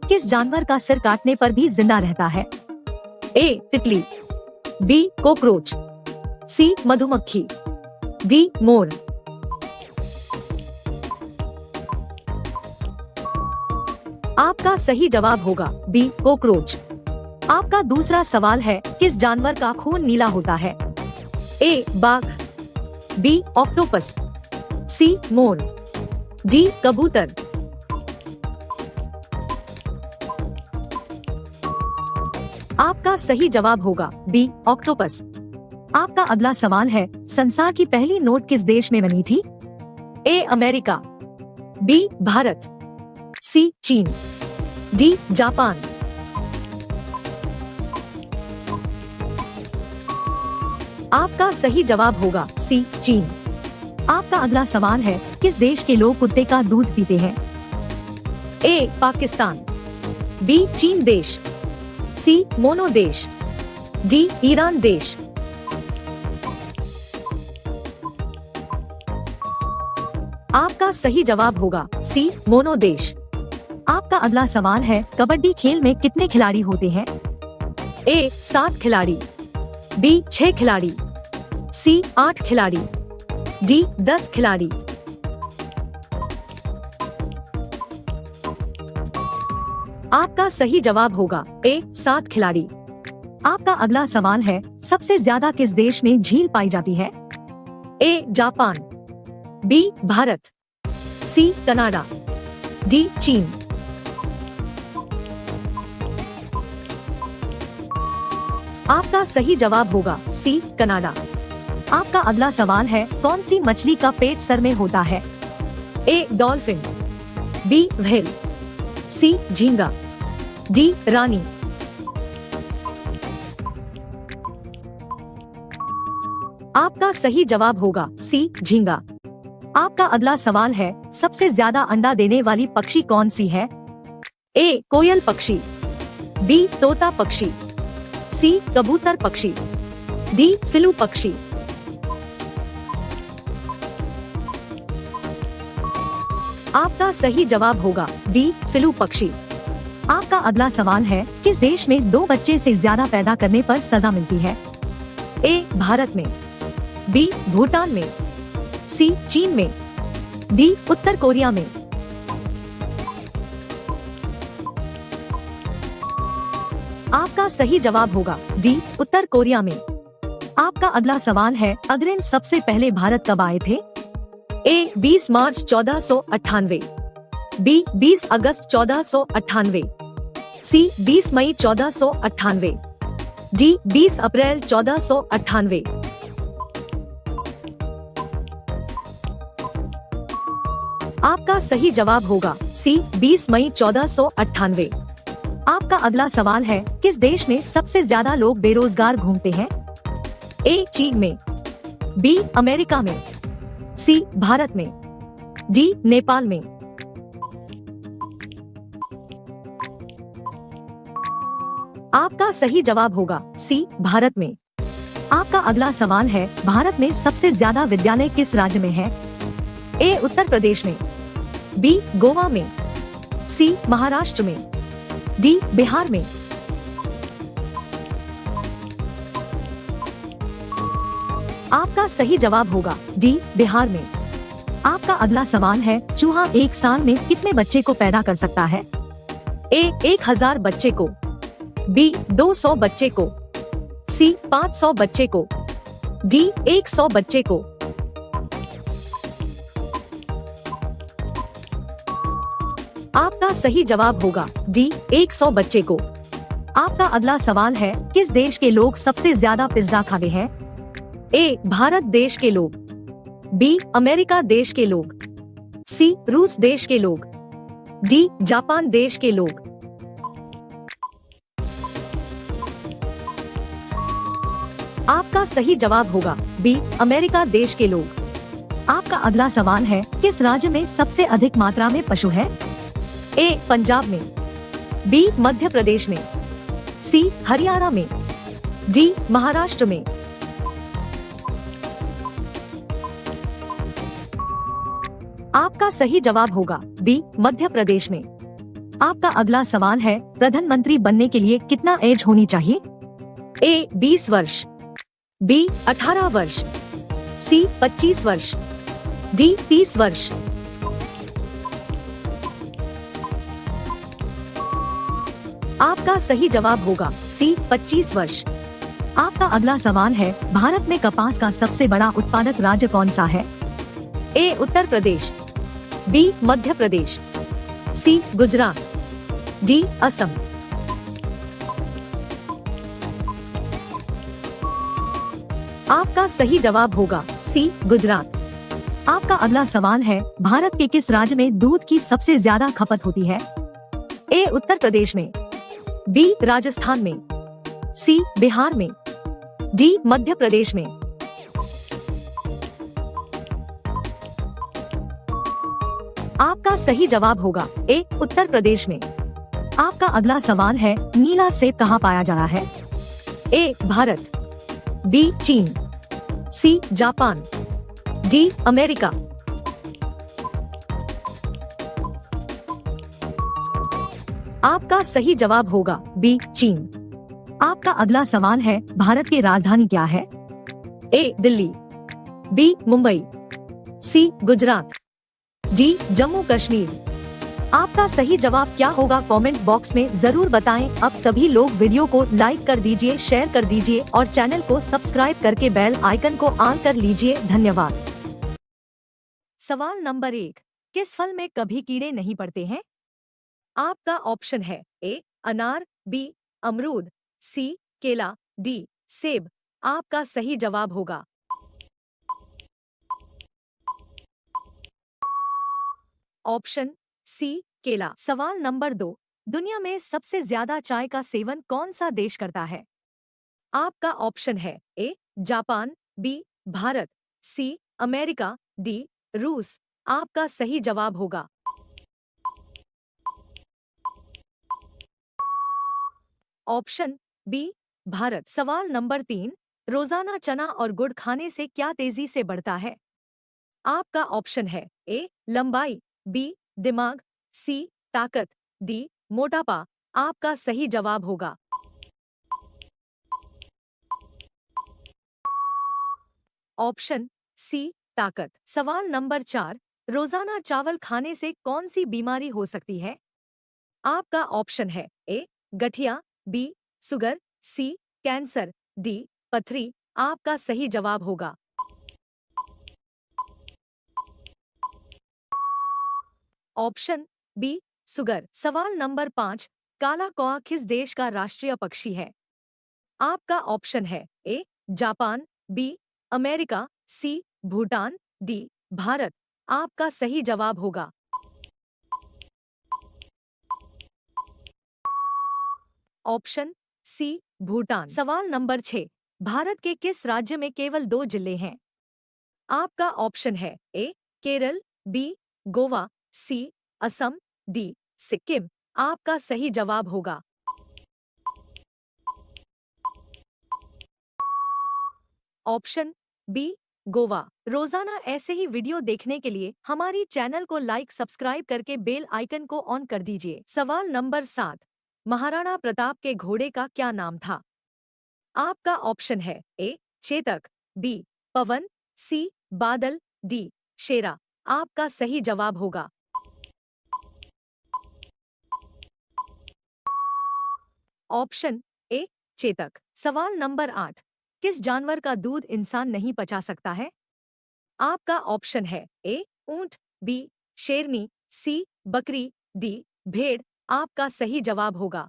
किस जानवर का सिर काटने पर भी जिंदा रहता है? ए तितली, बी कॉकरोच, सी मधुमक्खी, डी मोर। आपका सही जवाब होगा बी कॉकरोच। आपका दूसरा सवाल है, किस जानवर का खून नीला होता है? ए बाघ, बी ऑक्टोपस, सी मोर, डी कबूतर। आपका सही जवाब होगा बी ऑक्टोपस। आपका अगला सवाल है, संसार की पहली नोट किस देश में बनी थी? ए अमेरिका, बी भारत, सी चीन, डी जापान। आपका सही जवाब होगा सी चीन। आपका अगला सवाल है, किस देश के लोग कुत्ते का दूध पीते हैं? ए पाकिस्तान, बी चीन देश, सी मोनो देश, डी ईरान देश। आपका सही जवाब होगा सी मोनो देश। आपका अगला सवाल है, कबड्डी खेल में कितने खिलाड़ी होते हैं? ए 7 खिलाड़ी, बी 6 खिलाड़ी, सी 8 खिलाड़ी, डी 10 खिलाड़ी। आपका सही जवाब होगा ए 7 खिलाड़ी। आपका अगला सवाल है, सबसे ज्यादा किस देश में झील पाई जाती है? A Japan, B Bharat, C Canada, D चीन। आपका सही जवाब होगा सी कनाडा। आपका अगला सवाल है, कौन सी मछली का पेट सर में होता है? ए डॉल्फिन, बी व्हेल, सी झींगा, डी रानी। आपका सही जवाब होगा सी झींगा। आपका अगला सवाल है, सबसे ज्यादा अंडा देने वाली पक्षी कौन सी है? ए कोयल पक्षी, बी तोता पक्षी, सी कबूतर पक्षी, डी फिलू पक्षी। आपका सही जवाब होगा डी फिलू पक्षी। आपका अगला सवाल है, किस देश में 2 बच्चे से ज्यादा पैदा करने पर सजा मिलती है? ए भारत में, बी भूटान में, सी चीन में, डी उत्तर कोरिया में। आपका सही जवाब होगा डी उत्तर कोरिया में। आपका अगला सवाल है, अग्रसेन सबसे पहले भारत कब आए थे? ए 20 मार्च 1498, बी 20 अगस्त 1498, सी 20 मई 1498, डी 20 अप्रैल 1498। आपका सही जवाब होगा सी 20 मई 1498। आपका अगला सवाल है, किस देश में सबसे ज्यादा लोग बेरोजगार घूमते हैं? ए चीन में, बी अमेरिका में, सी भारत में, डी नेपाल में। आपका सही जवाब होगा सी भारत में। आपका अगला सवाल है, भारत में सबसे ज्यादा विद्यालय किस राज्य में है? ए उत्तर प्रदेश में, बी गोवा में, सी महाराष्ट्र में, डी बिहार में। आपका सही जवाब होगा डी बिहार में। आपका अगला सवाल है, चूहा एक साल में कितने बच्चे को पैदा कर सकता है? ए 1000 बच्चे को, बी 200 बच्चे को, सी 500 बच्चे को, डी 100 बच्चे को। आपका सही जवाब होगा डी 100 बच्चे को। आपका अगला सवाल है, किस देश के लोग सबसे ज्यादा पिज्जा खाते हैं? ए भारत देश के लोग, बी अमेरिका देश के लोग, सी रूस देश के लोग, डी जापान देश के लोग। आपका सही जवाब होगा बी अमेरिका देश के लोग। आपका अगला सवाल है, किस राज्य में सबसे अधिक मात्रा में पशु है? ए पंजाब में, बी मध्य प्रदेश में, सी हरियाणा में, डी महाराष्ट्र में। आपका सही जवाब होगा बी मध्य प्रदेश में। आपका अगला सवाल है, प्रधानमंत्री बनने के लिए कितना एज होनी चाहिए? ए 20 वर्ष, बी 18 वर्ष, सी 25 वर्ष, डी 30 वर्ष। आपका सही जवाब होगा सी 25 वर्ष। आपका अगला सवाल है, भारत में कपास का सबसे बड़ा उत्पादक राज्य कौन सा है? ए उत्तर प्रदेश, बी मध्य प्रदेश, सी गुजरात, डी असम। आपका सही जवाब होगा सी गुजरात। आपका अगला सवाल है, भारत के किस राज्य में दूध की सबसे ज्यादा खपत होती है? ए उत्तर प्रदेश में, बी राजस्थान में, सी बिहार में, डी मध्य प्रदेश में। आपका सही जवाब होगा ए उत्तर प्रदेश में। आपका अगला सवाल है, नीला सेब कहाँ पाया जाता है? ए भारत, बी चीन, सी जापान, डी अमेरिका। आपका सही जवाब होगा बी चीन। आपका अगला सवाल है, भारत की राजधानी क्या है? ए दिल्ली, बी मुंबई, सी गुजरात, डी जम्मू कश्मीर। आपका सही जवाब क्या होगा कमेंट बॉक्स में जरूर बताएं। अब सभी लोग वीडियो को लाइक कर दीजिए, शेयर कर दीजिए और चैनल को सब्सक्राइब करके बेल आइकन को ऑन कर लीजिए। धन्यवाद। सवाल नंबर 1, किस फल में कभी कीड़े नहीं पड़ते हैं? आपका ऑप्शन है ए अनार, बी अमरूद, सी केला, डी सेब। आपका सही जवाब होगा ऑप्शन सी केला। सवाल नंबर 2, दुनिया में सबसे ज्यादा चाय का सेवन कौन सा देश करता है? आपका ऑप्शन है A Japan, B Bharat, C America, D रूस। आपका सही जवाब होगा ऑप्शन बी भारत। सवाल नंबर 3, रोजाना चना और गुड़ खाने से क्या तेजी से बढ़ता है? आपका ऑप्शन है ए लंबाई, बी दिमाग, सी ताकत, डी मोटापा। आपका सही जवाब होगा ऑप्शन सी ताकत। सवाल नंबर 4, रोजाना चावल खाने से कौन सी बीमारी हो सकती है? आपका ऑप्शन है ए गठिया, बी शुगर, सी कैंसर, डी पथरी। आपका सही जवाब होगा ऑप्शन बी शुगर। सवाल नंबर 5, काला कौआ किस देश का राष्ट्रीय पक्षी है? आपका ऑप्शन है A Japan, B America, C Bhutan, D Bharat. आपका सही जवाब होगा ऑप्शन सी भूटान। सवाल नंबर 6, भारत के किस राज्य में केवल 2 जिले हैं? आपका ऑप्शन है ए केरल, बी गोवा, सी असम, डी सिक्किम। आपका सही जवाब होगा ऑप्शन बी गोवा। रोजाना ऐसे ही वीडियो देखने के लिए हमारी चैनल को लाइक सब्सक्राइब करके बेल आइकन को ऑन कर दीजिए। सवाल नंबर 7, महाराणा प्रताप के घोड़े का क्या नाम था? आपका ऑप्शन है ए चेतक, बी पवन, सी बादल, डी शेरा। आपका सही जवाब होगा ऑप्शन ए चेतक। सवाल नंबर 8, किस जानवर का दूध इंसान नहीं पचा सकता है? आपका ऑप्शन है ए ऊंट, बी शेरनी, सी बकरी, डी भेड़। आपका सही जवाब होगा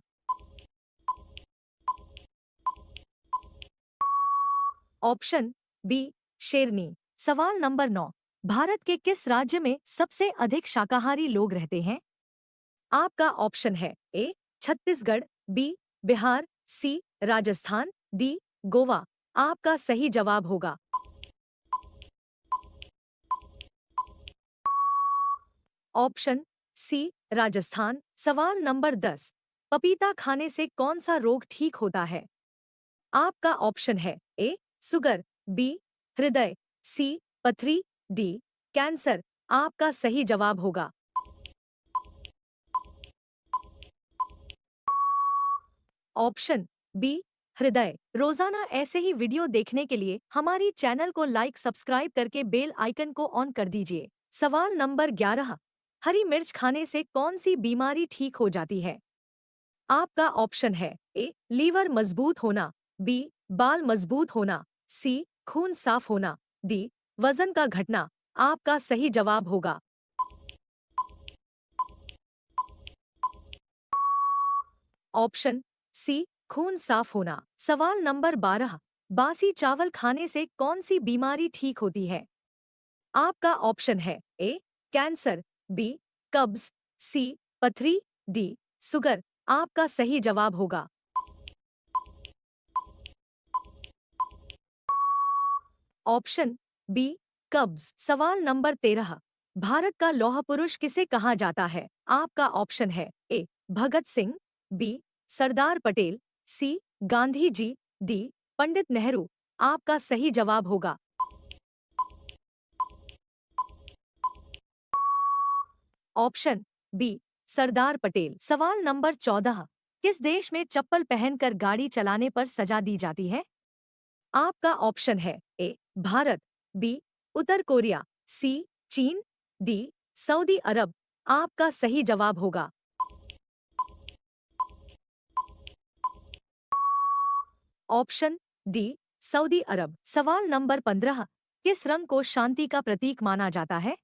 ऑप्शन बी शेरनी। सवाल नंबर 9, भारत के किस राज्य में सबसे अधिक शाकाहारी लोग रहते हैं? आपका ऑप्शन है ए छत्तीसगढ़, बी बिहार, सी राजस्थान, डी गोवा। आपका सही जवाब होगा ऑप्शन सी राजस्थान। सवाल नंबर 10, पपीता खाने से कौन सा रोग ठीक होता है? आपका ऑप्शन है ए शुगर, बी हृदय, सी पथरी, डी कैंसर। आपका सही जवाब होगा ऑप्शन बी हृदय। रोजाना ऐसे ही वीडियो देखने के लिए हमारी चैनल को लाइक सब्सक्राइब करके बेल आइकन को ऑन कर दीजिए। सवाल नंबर 11, हरी मिर्च खाने से कौन सी बीमारी ठीक हो जाती है? आपका ऑप्शन है ए लीवर मजबूत होना, बी बाल मजबूत होना, सी खून साफ होना, डी वजन का घटना। आपका सही जवाब होगा ऑप्शन सी खून साफ होना। सवाल नंबर 12, बासी चावल खाने से कौन सी बीमारी ठीक होती है? आपका ऑप्शन है ए कैंसर, बी कब्ज, सी पथरी, डी शुगर। आपका सही जवाब होगा ऑप्शन बी कब्ज। सवाल नंबर 13, भारत का लौह पुरुष किसे कहा जाता है? आपका ऑप्शन है ए भगत सिंह, बी सरदार पटेल, सी गांधी जी, डी पंडित नेहरू। आपका सही जवाब होगा ऑप्शन बी सरदार पटेल। सवाल नंबर 14, किस देश में चप्पल पहनकर गाड़ी चलाने पर सजा दी जाती है? आपका ऑप्शन है ए भारत, बी उत्तर कोरिया, सी चीन, डी सऊदी अरब। आपका सही जवाब होगा ऑप्शन डी सऊदी अरब। सवाल नंबर 15, किस रंग को शांति का प्रतीक माना जाता है?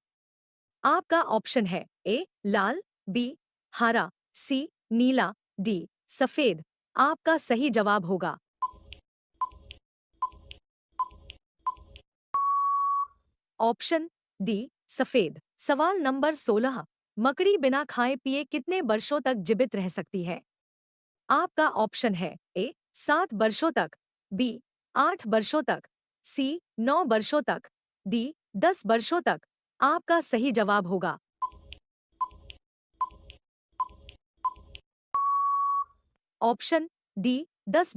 आपका ऑप्शन है ए लाल, बी हरा, सी नीला, डी सफेद। आपका सही जवाब होगा ऑप्शन डी सफेद। सवाल नंबर 16, मकड़ी बिना खाए पिए कितने वर्षों तक जीवित रह सकती है? आपका ऑप्शन है ए 7 वर्षों तक, बी 8 वर्षों तक, सी 9 वर्षों तक, डी 10 वर्षों तक। आपका सही जवाब होगा ऑप्शन डी 10